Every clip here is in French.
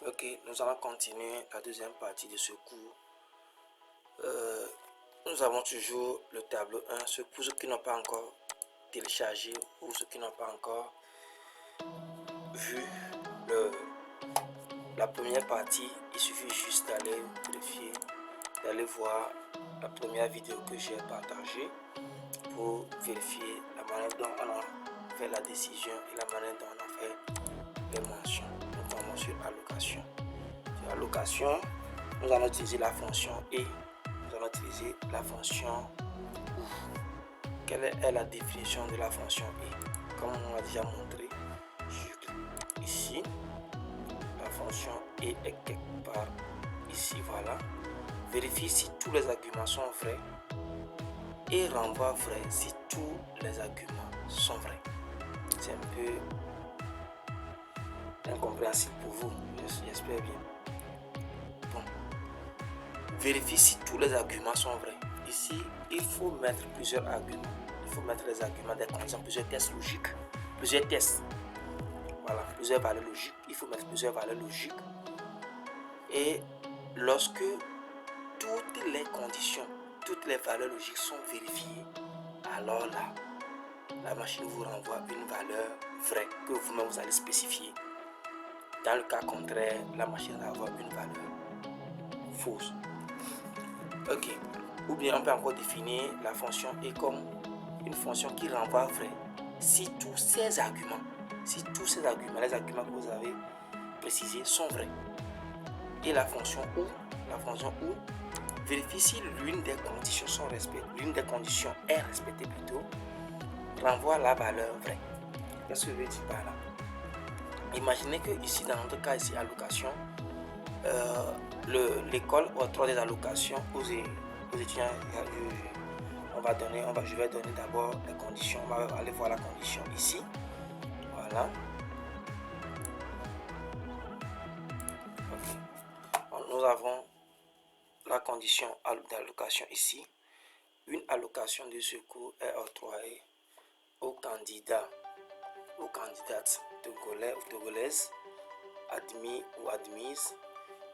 Ok, nous allons continuer la deuxième partie de ce cours. Nous avons toujours le tableau 1. Pour ceux qui n'ont pas encore téléchargé ou ceux qui n'ont pas encore vu la première partie, il suffit juste d'aller vérifier, d'aller voir la première vidéo que j'ai partagée pour vérifier la manière dont on a fait la décision et la manière dont on a fait les mentions, notamment sur allocation. Sur allocation, nous allons utiliser la fonction et nous allons utiliser la fonction ou. Quelle est la définition de la fonction et? Comme on l'a déjà montré, ici, la fonction et est quelque part ici, voilà. Vérifie si tous les arguments sont vrais et renvoie vrai si tous les arguments sont vrais. C'est un peu incompréhensible pour vous, j'espère bien. Bon. Vérifie si tous les arguments sont vrais. Ici, il faut mettre plusieurs arguments. Il faut mettre les arguments des conditions, plusieurs tests logiques, plusieurs tests. Voilà, plusieurs valeurs logiques. Il faut mettre plusieurs valeurs logiques. Et lorsque toutes les conditions, toutes les valeurs logiques sont vérifiées, alors là, la machine vous renvoie une valeur vraie que vous-même vous allez spécifier. Dans le cas contraire, la machine renvoie une valeur fausse. Ok. Ou bien on peut encore définir la fonction et comme une fonction qui renvoie vrai si tous ces arguments, les arguments que vous avez précisés sont vrais. Et la fonction ou vérifie si l'une des conditions sont respectées, l'une des conditions est respectée plutôt, renvoie la valeur vraie. Qu'est-ce que je veux dire par là? Imaginez que ici dans notre cas ici allocation, l'école octroie des allocations aux étudiants. Je vais donner d'abord les conditions. On va aller voir la condition ici. Voilà. Okay. Nous avons la condition d'allocation ici. Une allocation de secours est octroyée aux candidats, aux candidates togolais ou togolaises, admis ou admises,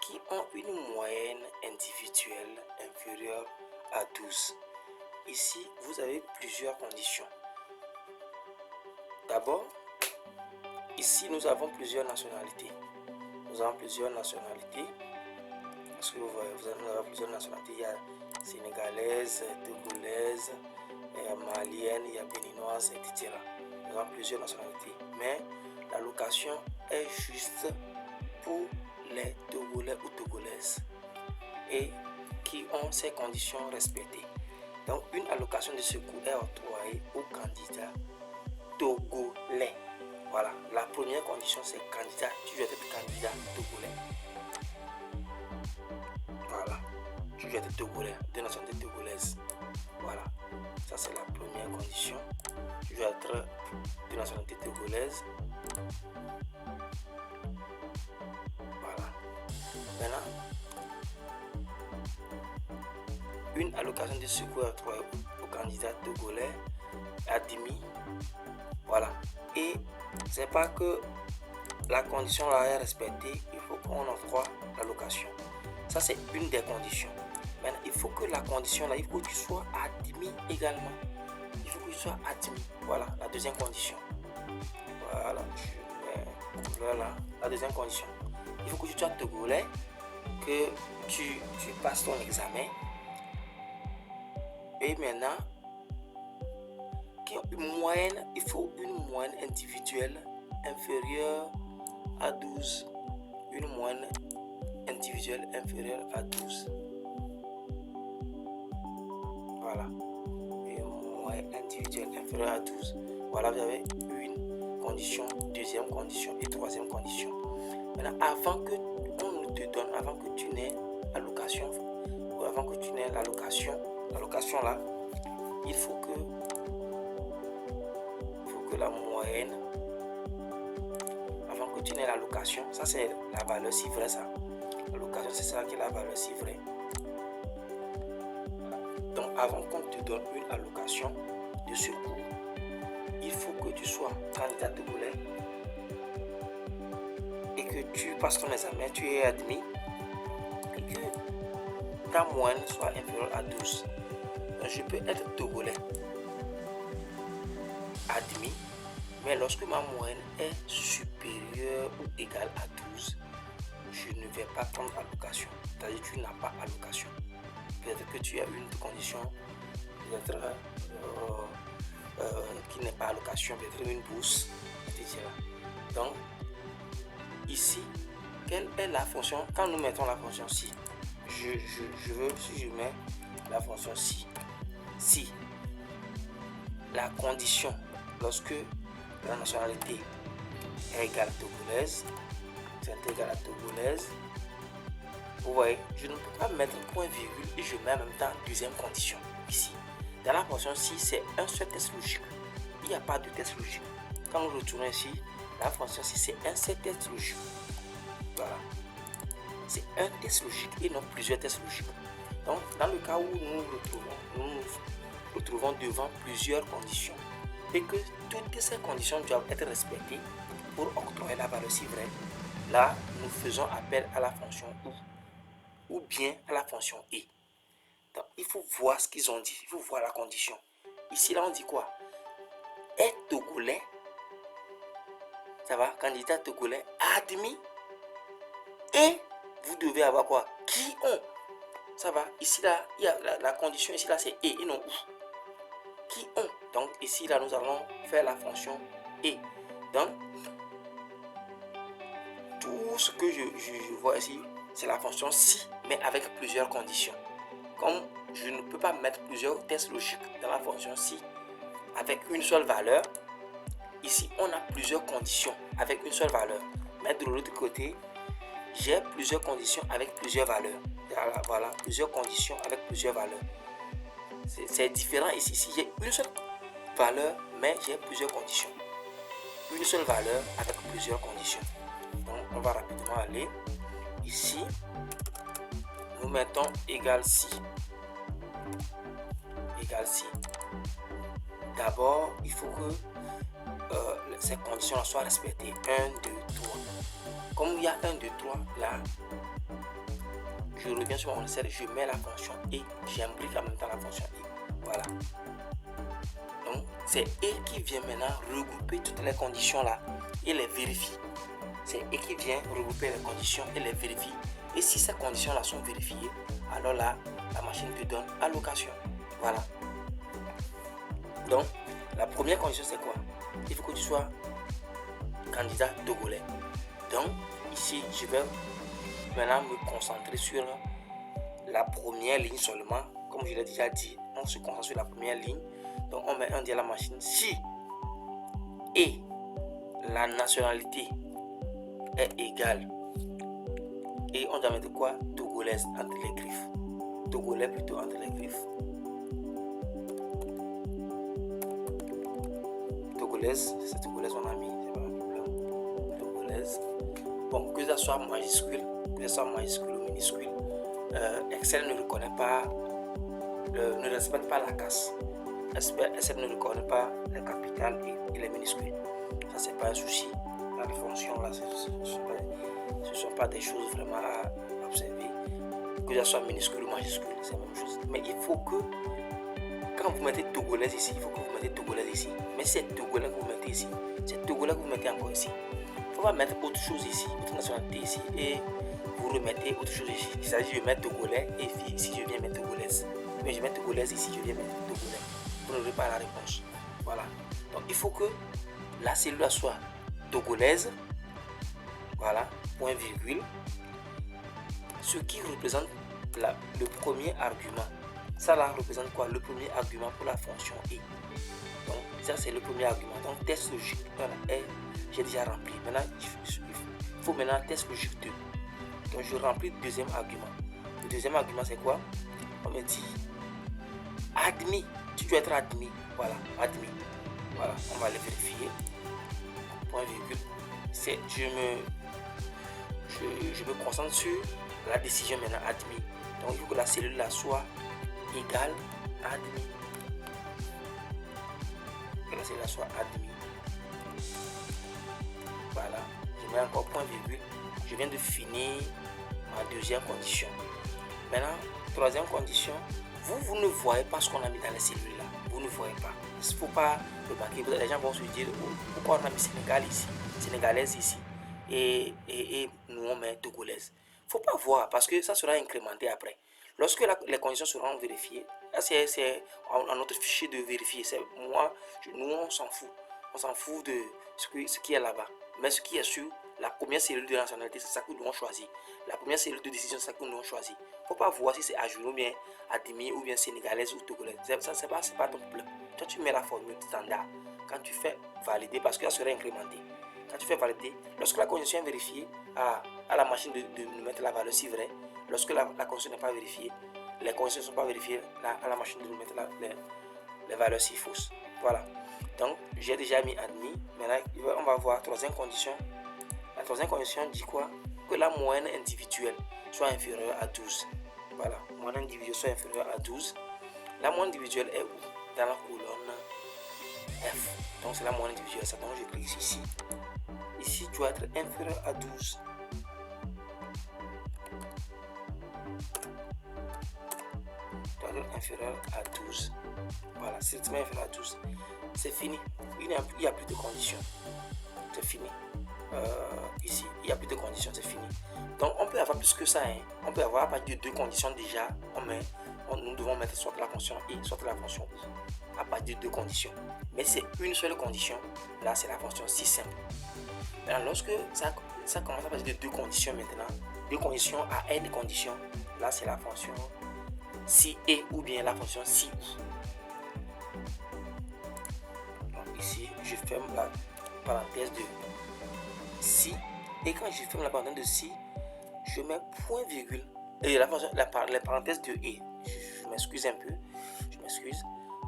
qui ont une moyenne individuelle inférieure à 12. Ici, vous avez plusieurs conditions. D'abord, ici, nous avons plusieurs nationalités. Nous avons plusieurs nationalités. Parce que vous voyez, nous avons plusieurs nationalités. Il y a sénégalaise, togolaise, malienne, il y a béninoise, etc. Nous avons plusieurs nationalités. Mais l'allocation est juste pour les Togolais ou Togolaises et qui ont ces conditions respectées. Donc, une allocation de secours est octroyée aux candidats togolais. Voilà, la première condition c'est candidat, tu dois être candidat togolais. Voilà, tu dois être togolais, de nationalité togolaise. Voilà, ça c'est la première condition. Tu dois être de nationalité togolaise. Voilà. Maintenant, une allocation de secours est octroyée aux candidats togolais admis. Voilà. Et c'est pas que la condition là est respectée, il faut qu'on octroie l'allocation. Ça c'est une des conditions. Maintenant, il faut que la condition là, il faut que tu sois admis également. Il faut que tu sois admis. Voilà, la deuxième condition. Voilà, la deuxième condition. Il faut que tu sois togolais, que tu passes ton examen. Et maintenant, il faut une moyenne individuelle inférieure à 12. Une moyenne individuelle inférieure à 12. Voilà. Une moyenne individuelle inférieure à 12. Voilà, vous avez une condition, deuxième condition et troisième condition. Maintenant, avant que tu n'aies l'allocation, ou avant que tu n'aies l'allocation là, il faut que la moyenne, avant que tu n'aies l'allocation, ça c'est la valeur si vraie ça. L'allocation c'est ça qui est la valeur si vraie. Donc avant qu'on te donne une allocation de secours, il faut que tu sois candidat togolais et que tu passes ton examen, tu es admis et que ta moyenne soit inférieure à 12. Donc, je peux être togolais, admis, mais lorsque ma moyenne est supérieure ou égale à 12, je ne vais pas prendre allocation. C'est-à-dire que tu n'as pas allocation. Peut-être que tu as une condition, peut-être qui n'est pas allocation, peut-être une bourse, etc. Donc, ici, quelle est la fonction? Quand nous mettons la fonction si, si je mets la fonction si la condition lorsque la nationalité est égale à togolaise, c'est égal à togolaise, vous voyez, je ne peux pas mettre point virgule et je mets en même temps deuxième condition ici. Dans la fonction si, c'est un seul test logique. Il n'y a pas de test logique. Quand nous retournons ici, la fonction si, c'est un seul test logique. Voilà. C'est un test logique et non plusieurs tests logiques. Donc, dans le cas où nous nous retrouvons devant plusieurs conditions et que toutes ces conditions doivent être respectées pour octroyer la valeur si vraie, là, nous faisons appel à la fonction ou bien à la fonction et. Donc, il faut voir ce qu'ils ont dit, il faut voir la condition. Ici, là, on dit quoi? Est togolais, ça va, candidat togolais admis et vous devez avoir quoi? Qui ont. Ça va, ici, là, il y a la condition, ici, là, c'est et non ou. Qui ont. Donc, ici, là, nous allons faire la fonction et. Donc, tout ce que je vois ici, c'est la fonction si, mais avec plusieurs conditions. Comme je ne peux pas mettre plusieurs tests logiques dans la fonction si avec une seule valeur, ici, on a plusieurs conditions avec une seule valeur. Mais de l'autre côté, j'ai plusieurs conditions avec plusieurs valeurs. Voilà, plusieurs conditions avec plusieurs valeurs. C'est différent ici. Si j'ai une seule valeur, mais j'ai plusieurs conditions. Une seule valeur avec plusieurs conditions. Donc, on va rapidement aller ici. Nous mettons égal si. Égal si. D'abord, il faut que ces conditions soient respectées. 1, 2, 3. Comme il y a 1, 2, 3, là, je reviens sur mon recette, je mets la fonction et j'imbrique en même temps la fonction et. Voilà. Donc, c'est et qui vient maintenant regrouper toutes les conditions là et les vérifier. C'est et qui vient regrouper les conditions et les vérifier. Et si ces conditions là sont vérifiées, alors là, la machine te donne allocation. Voilà. Donc, la première condition c'est quoi? Il faut que tu sois candidat togolais. Donc, ici, je vais maintenant me concentrer sur la première ligne seulement. Comme je l'ai déjà dit, on se concentre sur la première ligne. Donc, on met un dit à la machine si et la nationalité est égale. Et on doit mettre quoi? Togolaise entre les griffes. Togolais plutôt entre les griffes. Togolaise, c'est togolaise on a mis, c'est pas un problème. Togolaise. Bon, que ça soit majuscule, ou minuscule, Excel ne reconnaît pas, ne respecte pas la casse. Excel ne reconnaît pas les capitales et les minuscules. Ça, c'est pas un souci. Dans les fonctions, là, ce ne sont pas des choses vraiment à observer. Que ça soit minuscule ou majuscule, c'est la même chose. Mais il faut que, quand vous mettez togolaise ici, il faut que vous mettez togolaise ici. Mais c'est togolais que vous mettez ici. C'est togolais que vous mettez encore ici. Il ne faut pas mettre autre chose ici, autre nationalité ici, et vous remettez autre chose ici. Il s'agit de mettre togolais, et ici je viens mettre togolaise. Mais je mets togolaise ici, je viens mettre togolais. Vous n'aurez pas la réponse. Voilà. Donc il faut que la cellule soit togolaise. Voilà, point virgule. Ce qui représente le premier argument. Ça là représente quoi? Le premier argument pour la fonction et. Donc ça c'est le premier argument. Donc test logique, voilà, j'ai déjà rempli. Maintenant il faut maintenant test logique 2. Donc je remplis le deuxième argument. Le deuxième argument c'est quoi? On me dit admis. Tu dois être admis. Voilà, admis. Voilà, on va le vérifier. Point virgule. Je me concentre sur la décision maintenant admis. Donc il faut que la cellule là soit égale à admis. Que la cellule là soit admis. Voilà, je mets encore point virgule. Je viens de finir ma deuxième condition. Maintenant, troisième condition, vous ne voyez pas ce qu'on a mis dans les cellules là. Vous ne voyez pas. Il ne faut pas remarquer. Les gens vont se dire pourquoi on a mis Sénégal ici, sénégalaise ici, et nous on met togolaise. Il ne faut pas voir parce que ça sera incrémenté après. Lorsque les conditions seront vérifiées, c'est en notre fichier de vérifier. Nous on s'en fout. On s'en fout de ce qui est là-bas. Mais ce qui est sûr, la première cellule de nationalité, c'est ça que nous avons choisi. La première cellule de décision, c'est ça que nous avons choisi. Il ne faut pas voir si c'est Ajourou ou bien Adimi ou bien sénégalaise ou togolaise. Ça, c'est pas ton problème. Toi, tu mets la formule standard. Quand tu fais valider, parce que ça sera incrémenté. Quand tu fais valider, lorsque la condition est vérifiée, à la machine de nous mettre la valeur si vraie. Lorsque la condition n'est pas vérifiée, les conditions ne sont pas vérifiées, à la machine de nous mettre les valeurs si fausses. Voilà. Donc, j'ai déjà mis admis. Maintenant, on va voir la troisième condition. La troisième condition dit quoi? Que la moyenne individuelle soit inférieure à 12. Voilà, moyenne individuelle soit inférieure à 12. La moyenne individuelle est où? Dans la colonne F. Donc, c'est la moyenne individuelle. Ça, donc, je clique ici. Ici, tu dois être inférieur à 12. Tu dois être inférieur à 12. Voilà, si tu es inférieur à 12, c'est fini. Il n'y a plus de conditions. C'est fini. Ici, il n'y a plus de conditions, c'est fini. Donc, on peut avoir plus que ça. Hein. On peut avoir à partir de deux conditions déjà. Nous devons mettre soit la fonction I, soit la fonction U. À partir de deux conditions. Mais c'est une seule condition. Là, c'est la fonction si simple. Maintenant, lorsque ça commence à partir de deux conditions maintenant, deux conditions à n conditions, là, c'est la fonction si et ou bien la fonction si ou. Donc, ici, je ferme la parenthèse de si, et quand je ferme la parenthèse de si, je mets point virgule et la parenthèse de et. Je m'excuse un peu,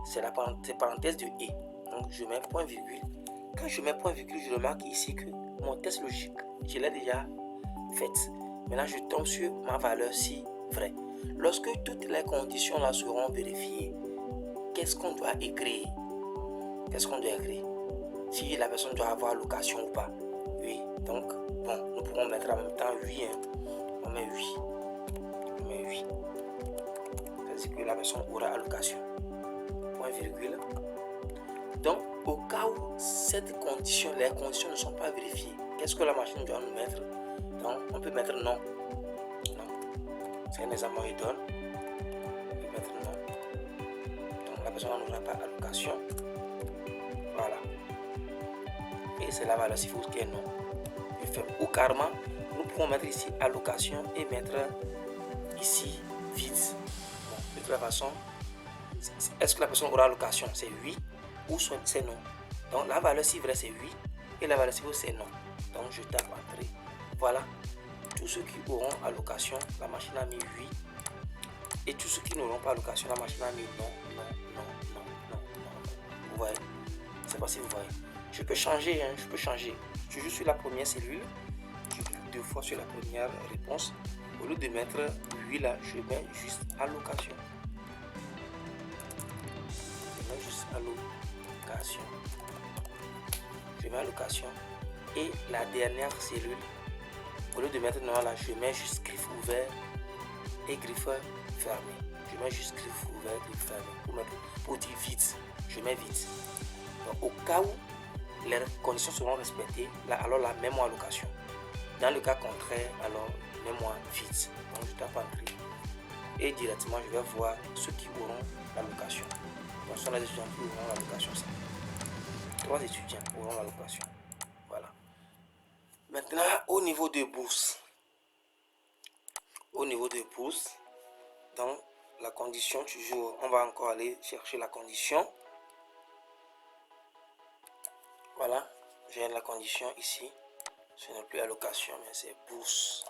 c'est la parenthèse de et. Donc je mets point virgule. Quand je mets point virgule, je remarque ici que mon test logique, je l'ai déjà fait. Maintenant, je tombe sur ma valeur si vraie. Lorsque toutes les conditions là seront vérifiées, qu'est-ce qu'on doit écrire? Si la personne doit avoir location ou pas. Oui, donc, bon, nous pourrons mettre en même temps 8. Hein. On met 8. C'est-à-dire que la personne aura allocation. Point virgule. Donc, au cas où les conditions ne sont pas vérifiées, qu'est-ce que la machine doit nous mettre? Donc, on peut mettre non. C'est un examen qu'il donne. On peut mettre non. Donc, la personne n'aura pas allocation. Voilà. Et c'est la valeur si fausse qui est non. Ou carrément, nous pouvons mettre ici allocation et mettre ici vide. Bon, de toute façon, est-ce que la personne aura allocation? C'est oui ou c'est non. Donc la valeur si vraie c'est oui et la valeur si fausse c'est non. Donc je tape entrée. Voilà. Tous ceux qui auront allocation, la machine a mis oui. Et tous ceux qui n'auront pas allocation, la machine a mis non. Vous voyez? Je ne sais pas si vous voyez. Je peux changer, hein, Je joue sur la première cellule, je clique deux fois sur la première réponse. Au lieu de mettre 8 là, je mets juste allocation. Je mets allocation. Et la dernière cellule, au lieu de mettre non là, je mets juste griffe ouvert et griffe fermé. Je mets juste griffe ouvert et griffe fermé. Pour dire vide, je mets vide. Donc, au cas où les conditions seront respectées, là, alors la mets-moi allocation. Dans le cas contraire, alors mets-moi vide. Donc je tape entrée. Et directement, je vais voir ceux qui auront l'allocation. Donc ce sont les étudiants qui auront l'allocation. 3 étudiants auront l'allocation. Voilà. Maintenant, au niveau de bourse. Dans la condition, toujours, on va encore aller chercher la condition. Voilà, j'ai la condition ici. Ce n'est plus allocation, mais c'est bourse.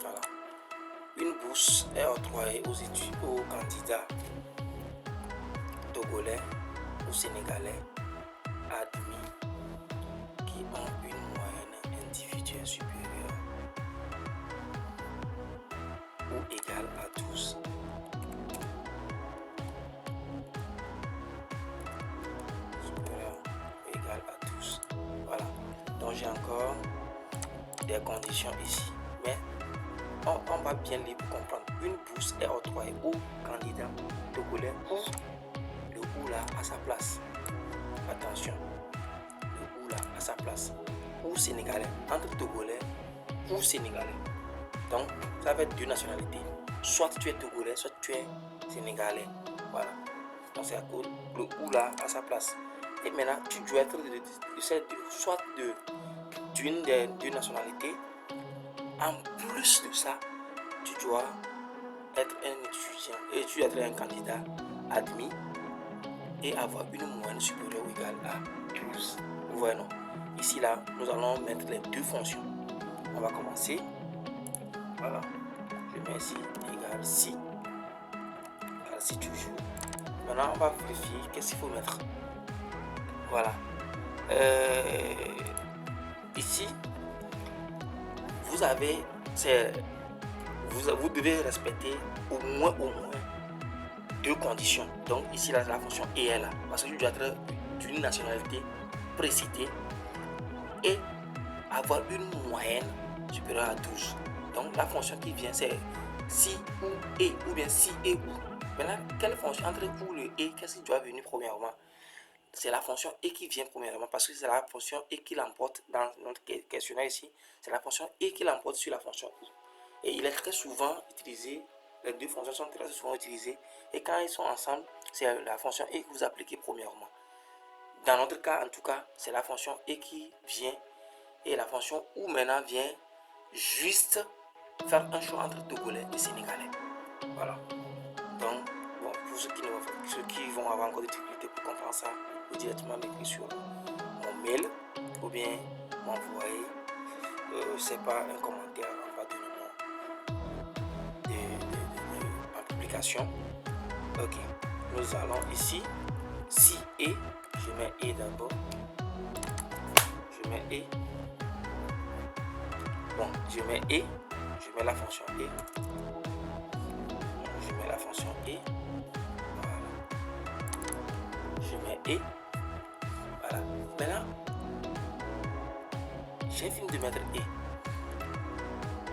Voilà. Une bourse est octroyée aux candidats togolais ou sénégalais admis qui ont une moyenne j'ai encore des conditions ici. Mais on va bien lire pour comprendre. Une bourse est octroyée au candidat togolais où le ou là à sa place. Attention, le ou là à sa place. Ou sénégalais, entre togolais ou sénégalais. Donc, ça va être deux nationalités. Soit tu es togolais, soit tu es sénégalais. Voilà. Donc, c'est à cause le ou là à sa place. Et maintenant, tu dois être soit d'une des deux nationalités. En plus de ça, tu dois être un étudiant et tu dois être un candidat admis et avoir une moyenne supérieure ou égale à 12. Vous voyez, non? Ici, là, nous allons mettre les deux fonctions. On va commencer. Voilà. Je mets ici égal si. Égal si toujours. Maintenant, on va vérifier qu'est-ce qu'il faut mettre. Voilà. Ici, vous avez, vous devez respecter au moins deux conditions. Donc ici, là, la fonction est là. Parce que tu dois être d'une nationalité précitée et avoir une moyenne supérieure à 12. Donc la fonction qui vient, c'est si ou et, ou bien si et ou. Maintenant, quelle fonction entre ou le et, qu'est-ce qui doit venir premièrement? C'est la fonction et qui vient premièrement parce que c'est la fonction et qui l'emporte dans notre questionnaire ici. C'est la fonction et qui l'emporte sur la fonction ou. Et il est très souvent utilisé, les deux fonctions sont très souvent utilisées. Et quand ils sont ensemble, c'est la fonction et que vous appliquez premièrement. Dans notre cas, en tout cas, c'est la fonction et qui vient. Et la fonction ou maintenant vient juste faire un choix entre togolais et sénégalais. Voilà. Donc, bon, pour ceux qui vont avoir encore des difficultés pour comprendre ça, vous directement m'écrire sur mon mail ou bien m'envoyer, c'est pas un commentaire en bas de ma publication. Ok, nous allons ici, si et, je mets et d'abord, je mets et, bon, je mets et, je mets la fonction et, je mets la fonction et, voilà, je mets et, voilà, maintenant, j'ai fini de mettre et.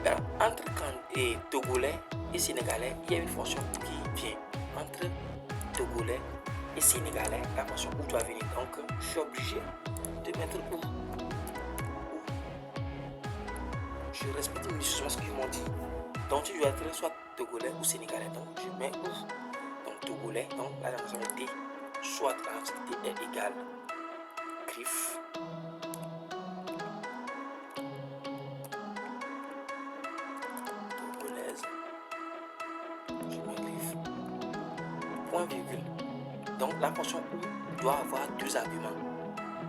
Alors, entre togolais et sénégalais, il y a une fonction qui vient. Entre togolais et sénégalais, la fonction où doit venir. Donc, je suis obligé de mettre où. Je respecte minutieusement ce qu'ils m'ont dit. Donc, tu dois être soit togolais ou sénégalais. Donc, je mets où. Donc, togolais. Donc, la nationalité, soit la nationalité est égale. Griffe. Point virgule. Donc la fonction ou doit avoir deux arguments.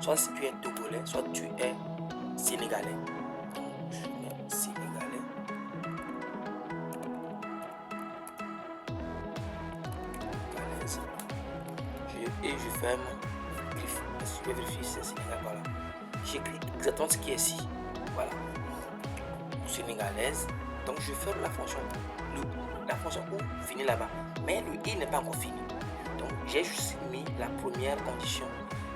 Soit si tu es togolais, soit tu es sénégalais. Donc je mets sénégalais. Et je ferme griffe. Je vais vérifier si c'est sénégalais. Voilà. J'écris exactement ce qui est ici. Voilà. Sénégalaise. Donc je ferme la fonction la fonction ou finit là-bas. Mais le i n'est pas encore fini. Donc j'ai juste mis la première condition,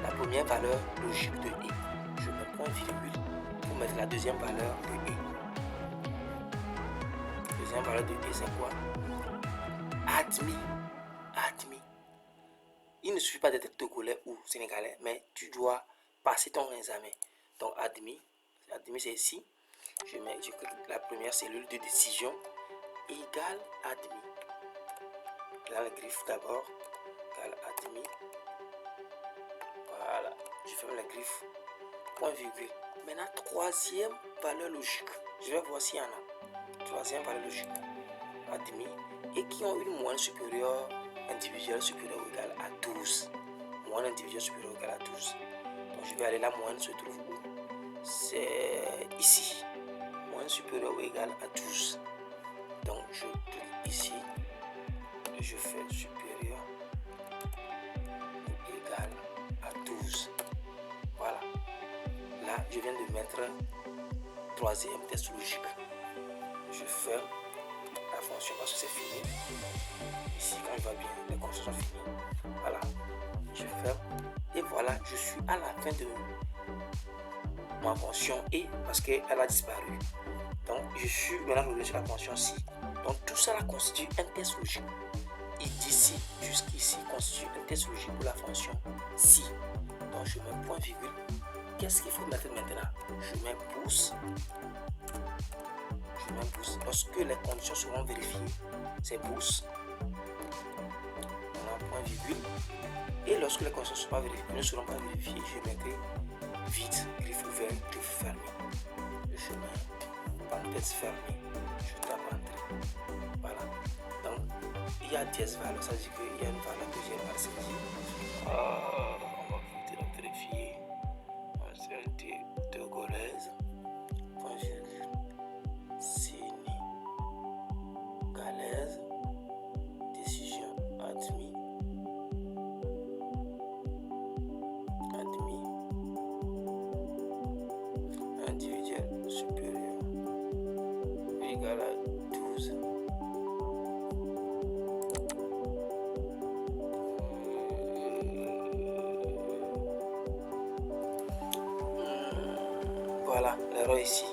la première valeur logique de i. Je mets point virgule pour mettre la deuxième valeur de i. Deuxième valeur de i, c'est quoi? Admis. Admis. Il ne suffit pas d'être togolais ou sénégalais, mais tu dois passer ton examen. Donc admis. Admis, c'est ici. Je clique la première cellule de décision égale admis. Là, le griffe d'abord, égale admis. Voilà, je ferme la griffe, point virgule. Maintenant, troisième valeur logique. Je vais voir s'il y en a. Troisième valeur logique, admis, et qui ont une moyenne supérieure, individuelle supérieure ou égale à 12. Moyenne individuelle supérieure ou égale à 12. Donc, je vais aller, la moyenne se trouve où? C'est ici. Moyenne supérieure ou égale à 12. Donc je clique ici et je fais supérieur ou égal à 12. Voilà. Là, je viens de mettre troisième test logique. Je ferme la fonction parce que c'est fini. Ici, quand il va bien, les conditions sont finies. Voilà. Je ferme. Et voilà, je suis à la fin de ma fonction E parce qu'elle a disparu. Donc, je suis maintenant revenu sur la fonction si. Donc, tout ça constitue un test logique. Et d'ici jusqu'ici constitue un test logique pour la fonction si. Donc, je mets point virgule. Qu'est-ce qu'il faut mettre maintenant? Je mets pouce. Lorsque les conditions seront vérifiées, c'est pouce. On a point virgule. Et lorsque les conditions ne seront pas vérifiées, je mettrai vide, griffe ouvert, griffe fermé. Je mets parenthèse fermée. Je tape entrée. Voilà. Donc, il y a 10 valeurs. Ça veut dire qu'il y a une valeur que j'ai mal saisie. On va vérifier. Nationalité togolaise. Point virgule. Sénégalaise. Décision admis. Individuel supérieur égal à 12. Voilà l'erreur ici.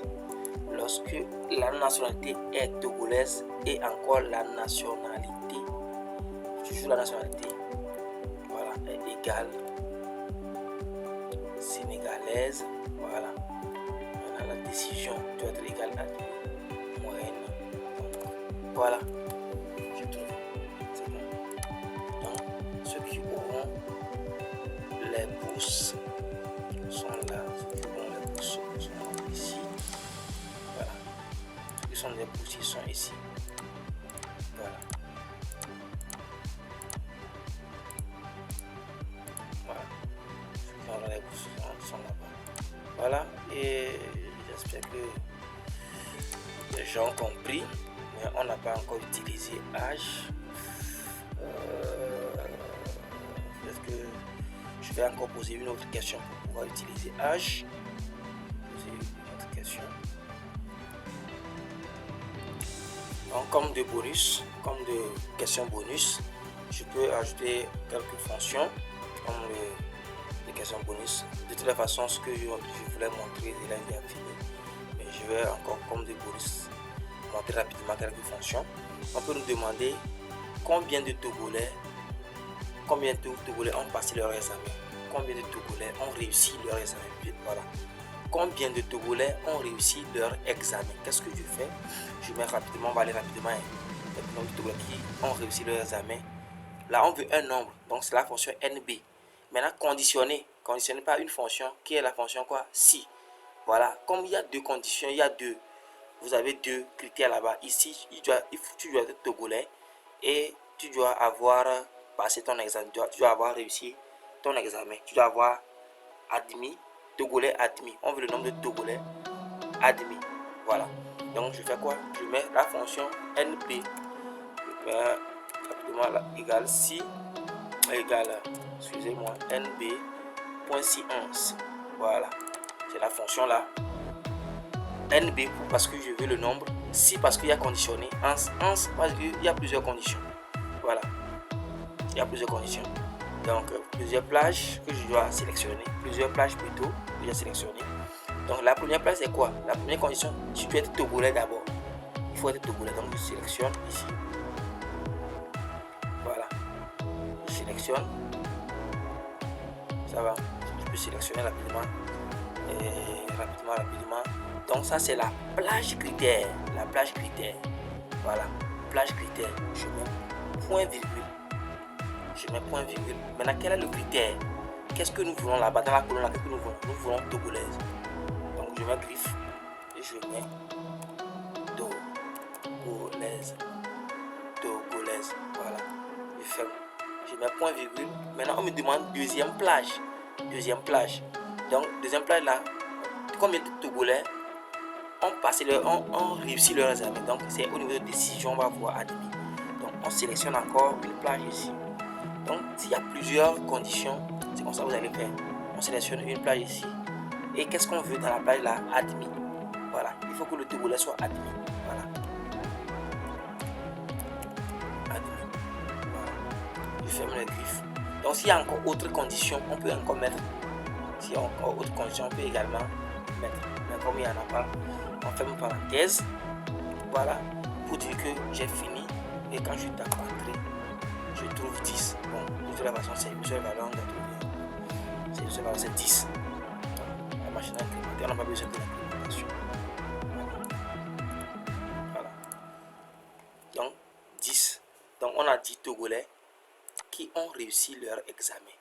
Lorsque la nationalité est togolaise et encore la nationalité, toujours la nationalité, voilà, est égale sénégalaise, voilà. Maintenant la décision doit être égale à moyenne. Donc, voilà, je trouve c'est bon. Donc ceux qui auront les pouces sont là, ceux qui auront les pouces sont ici. Voilà, ceux qui sont les pouces ils sont ici. Voilà. Voilà. Ceux qui auront les pouces sont là-bas. Voilà, et j'espère que les gens ont compris, mais on n'a pas encore utilisé H. Peut-être que je vais encore poser une autre question pour pouvoir utiliser H. Poser une autre question. Donc, comme de bonus, comme de questions bonus, je peux ajouter quelques fonctions comme les questions bonus. De toute façon, ce que je voulais montrer, il a déjà fini. Mais je vais encore, comme des bonus, montrer rapidement quelques fonctions. On peut nous demander combien de Togolais ont passé leur examen. Combien de Togolais ont réussi leur examen. Voilà. Combien de Togolais ont réussi leur examen. Qu'est-ce que je fais? Je mets rapidement, on va aller rapidement. Le nombre de Togolais qui ont réussi leur examen. Là, on veut un nombre. Donc, c'est la fonction NB. Maintenant, conditionné par une fonction qui est la fonction quoi? Si. Voilà. Comme il y a deux conditions, vous avez deux critères là-bas. Ici, tu dois être Togolais et tu dois avoir passé ton examen. Tu dois avoir réussi ton examen. Tu dois avoir admis, Togolais admis. On veut le nombre de Togolais admis. Voilà. Donc, je fais quoi? Je mets la fonction NB. Je mets rapidement là, égale si, égale, excusez-moi, NB.si11. Voilà. C'est la fonction là. NB parce que je veux le nombre. Si parce qu'il y a conditionné. Ans parce qu'il y a plusieurs conditions. Voilà. Il y a plusieurs conditions. Donc, plusieurs plages que je dois sélectionner. Plusieurs plages plutôt que je dois sélectionner. Donc, la première plage, c'est quoi? La première condition, tu dois être Togolais d'abord. Il faut être Togolais. Donc, je sélectionne ici. Voilà. Je sélectionne. Ça va. Je peux sélectionner rapidement. Rapidement. Donc, ça, c'est la plage critère. La plage critère. Voilà. Plage critère. Je mets point virgule. Maintenant, quel est le critère? Qu'est-ce que nous voulons là-bas dans la colonne? Qu'est-ce que nous voulons? Nous voulons Togolaise. Donc, je mets griffe et je mets Togolaise. Voilà. Je ferme. Je mets point virgule. Maintenant, on me demande deuxième plage. Donc, deuxième plage là, combien de Togolais ont réussi leur examen? Donc, c'est au niveau de décision, on va voir admis. Donc, on sélectionne encore une plage ici. Donc, s'il y a plusieurs conditions, c'est comme ça que vous allez faire. On sélectionne une plage ici. Et qu'est-ce qu'on veut dans la plage là? Admis. Voilà. Il faut que le Togolais soit admis. Voilà. Admis. Voilà. Je ferme les griffes. Donc, s'il y a encore autre condition, on peut encore mettre. S'il y a encore autre condition, on peut également mettre. Mais comme il n'y en a pas, on ferme parenthèse. Voilà, pour dire que j'ai fini. Et quand je tape entrée, je trouve 10. Bon, de toute façon, c'est une seule valeur, on doit trouver. C'est une seule valeur, c'est 10. Donc, la machine a incrémenté, on n'a pas besoin de l'implémentation. Voilà. Donc, 10. Donc, on a 10 Togolais qui ont réussi leur examen.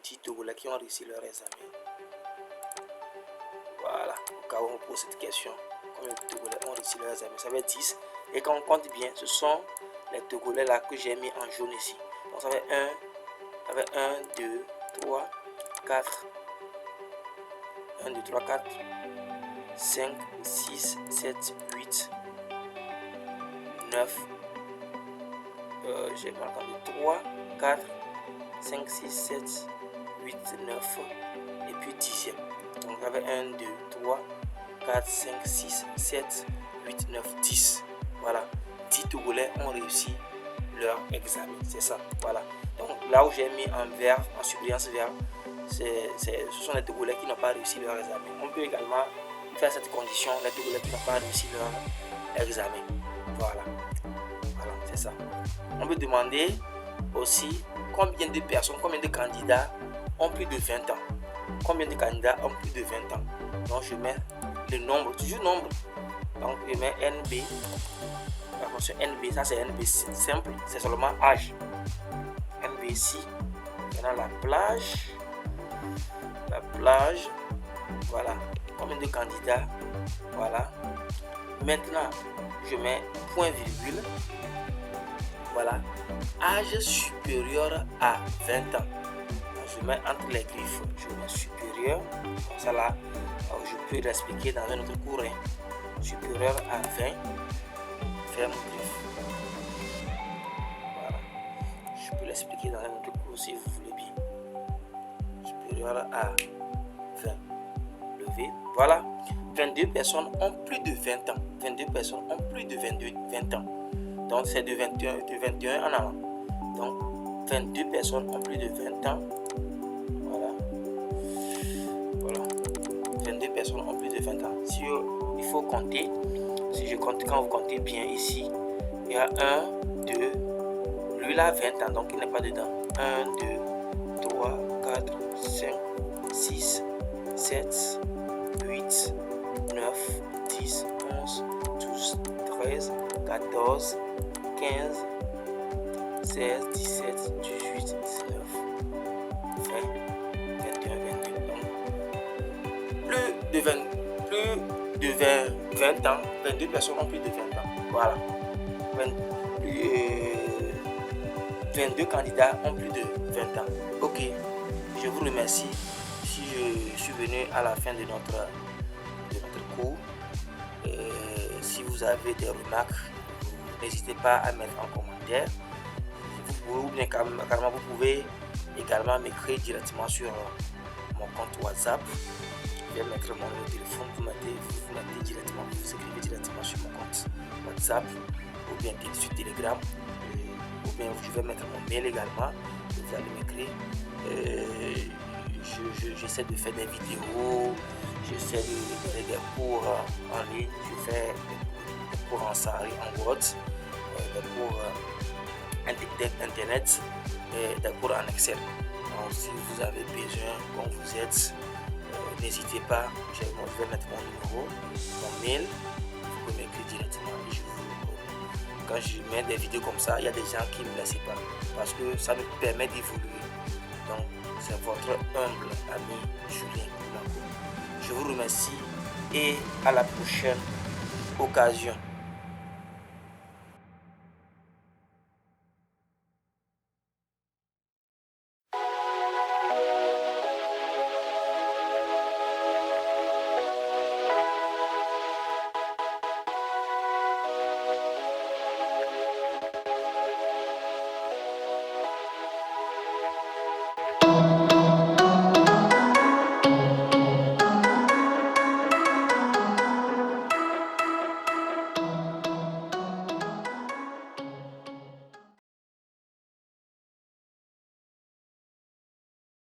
10 Togolais qui ont réussi leur examen. Voilà, au cas où on pose cette question, combien de Togolais ont réussi leur examen? Ça fait 10. Et quand on compte bien, ce sont les Togolais là que j'ai mis en jaune ici. Donc ça fait 1, 2, 3, 4. 1, 2, 3, 4, 5, 6, 7, 8, 9. J'ai mal compté. 3, 4, 5, 6, 7, 8, 9. Et puis 10e. Donc ça fait 1, 2, 3, 4, 5, 6, 7, 8, 9, 10. Voilà. 10 Togolais ont réussi leur examen. C'est ça. Voilà. Donc là où j'ai mis en vert, en surbrillance vert, ce sont les Togolais qui n'ont pas réussi leur examen. On peut également faire cette condition, les Togolais qui n'ont pas réussi leur examen. Voilà. Voilà, c'est ça. On peut demander aussi combien de personnes, combien de candidats ont plus de 20 ans. Combien de candidats ont plus de 20 ans. Donc je mets le nombre, toujours nombre. Donc je mets NB. La fonction NB, ça c'est NB simple, c'est seulement âge. NB ici. Maintenant la plage. La plage. Voilà. Combien de candidats? Voilà. Maintenant, je mets point virgule. Voilà. Âge supérieur à 20 ans. Donc, je mets entre les griffes, je mets supérieur. Comme ça là, je peux l'expliquer dans un autre cours. Supérieur à 20. Ferme griffe. Voilà. Je peux l'expliquer dans un autre cours si vous voulez bien. Supérieur à 20. Levé. Voilà. 22 personnes ont plus de 20 ans. 22 personnes ont plus de 20 ans. Donc c'est de 21 en avant. Donc 22 personnes ont plus de 20 ans. Voilà. Voilà. 22 personnes ont plus de 20 ans. Si il faut compter, si je compte, quand vous comptez bien ici, il y a 1, 2, lui là 20 ans, donc il n'est pas dedans. 1, 2, 3, 4, 5, 6, 7, 8, 9, 10, 11, 12, 13, 14, 15, 16, 17, 18, 19, 20, 21, 22. Plus de 20 ans, 22 personnes ont plus de 20 ans. Voilà. 22 candidats ont plus de 20 ans. Ok, je vous remercie. Si je suis venu à la fin de notre cours, si vous avez des remarques, n'hésitez pas à mettre en commentaire. Ou bien carrément, vous pouvez également m'écrire directement sur mon compte WhatsApp. Je vais mettre mon numéro de téléphone, vous mettez directement, vous écrivez directement sur mon compte WhatsApp ou bien sur Telegram, ou bien je vais mettre mon mail également. Vous allez m'écrire. J'essaie de faire des vidéos, j'essaie de donner des cours en ligne, je fais des cours en Sahari, en Word, des cours Internet, des cours en Excel. Donc, si vous avez besoin qu'on vous aide, n'hésitez pas, je vais mettre mon numéro, mon mail, vous pouvez m'écrire directement et quand je mets des vidéos comme ça, il y a des gens qui ne me laissent pas parce que ça me permet d'évoluer. Donc, c'est votre humble ami Julien Blanco. Je vous remercie et à la prochaine occasion.